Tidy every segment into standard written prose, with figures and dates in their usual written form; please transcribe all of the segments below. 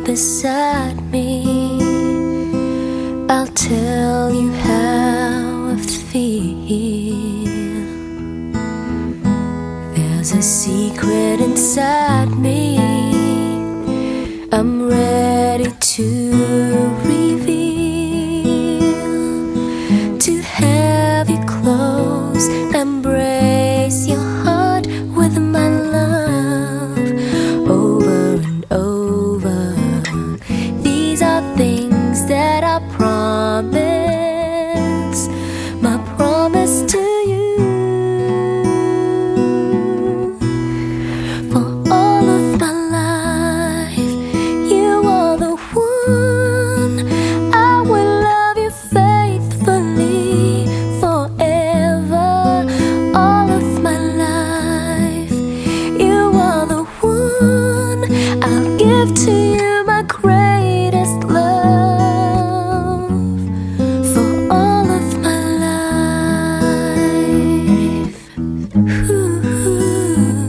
Beside me, I'll tell you how I feel. There's a secret inside me I'm ready to reveal. To have you close, embrace your heart with my love over and over. These are things that I promise, my promise to you. For all of my life, you are the one. I will love you faithfully forever. All of my life, you are the one. I'll give to you my greatest love for all of my life. Ooh,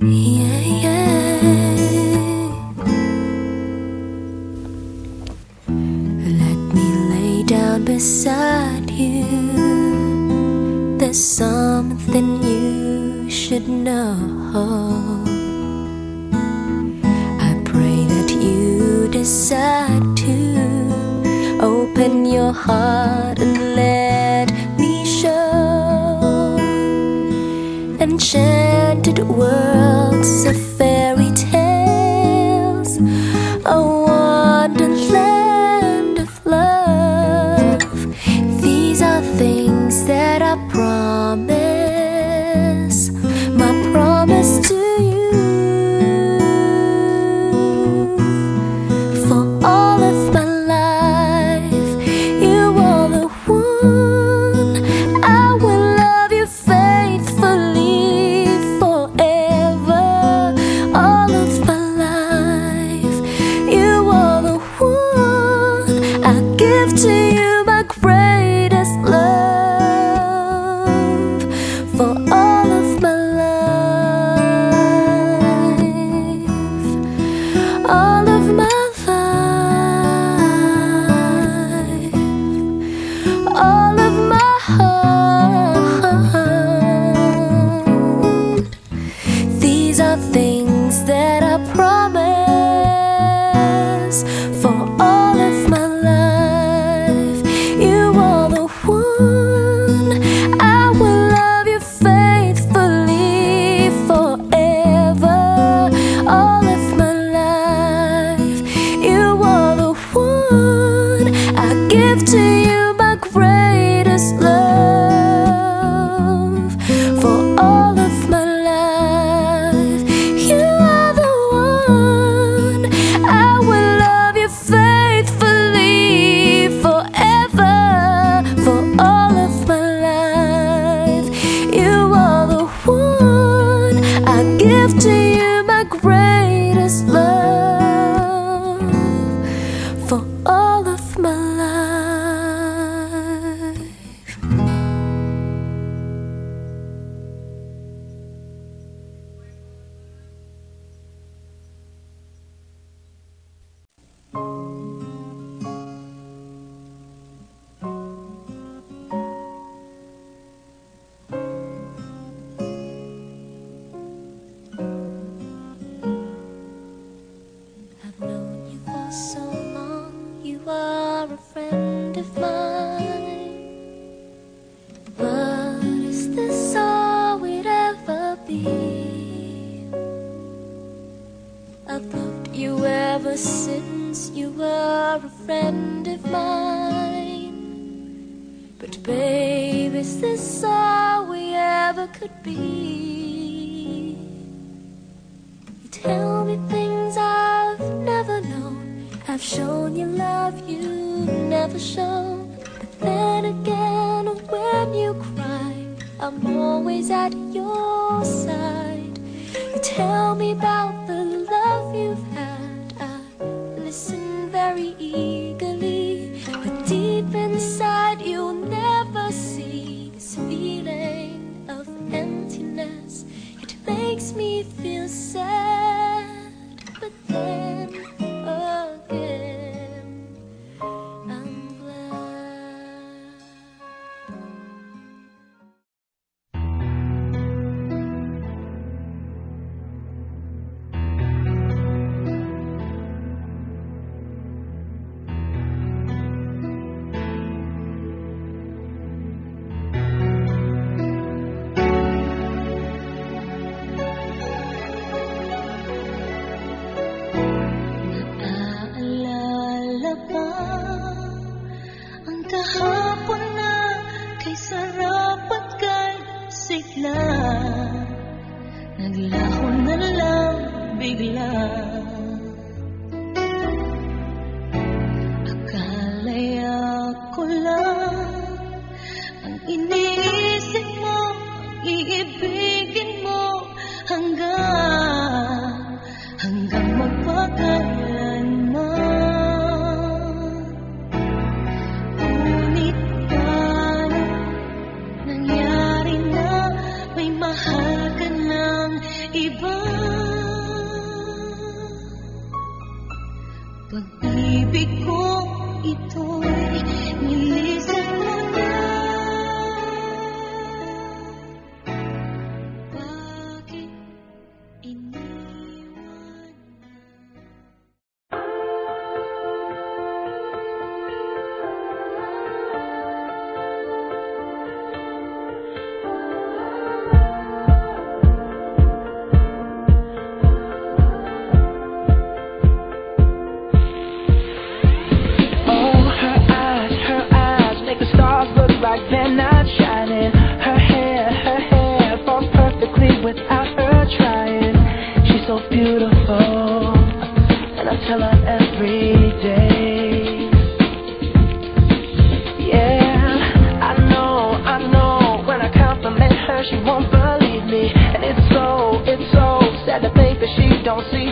yeah, yeah. Let me lay down beside you. There's something you should know. Decide to open your heart and let me show enchanted worlds of fairy tales, a wonderland of love. These are things that I promise, my promise to you. all of my life. I've known you for so long, you are a friend of mine. But is this all we'd ever be? I've loved you ever since you were a friend of mine. But babe, is this all we ever could be? You tell me things I've never known. I've shown you love you've never shown. But then again, when you cry, I'm always at your side. You tell me about the love you've had. I listen very eagerly, but deep inside you'll never see this feeling of emptiness. It makes me feel sad, but then again I'm glad. Naaalala ba ang kahapon na kay sarap at kay sigla? Naglaho na lang bigla. Akala'y ako lang ang iniisip mo, iibigin mo hanggang magpakailanman. Ngunit paano nangyari na may mahal ka ng iba? Pag-ibig ko ito'y nilisan mo na. Bakit iniwan na? Oh, her eyes make the stars look like they're not shining. Her hair falls perfectly without her trying. She's so beautiful, and I tell her every day. Yeah, I know, when I compliment her, she won't believe me. And it's so sad to think that she don't see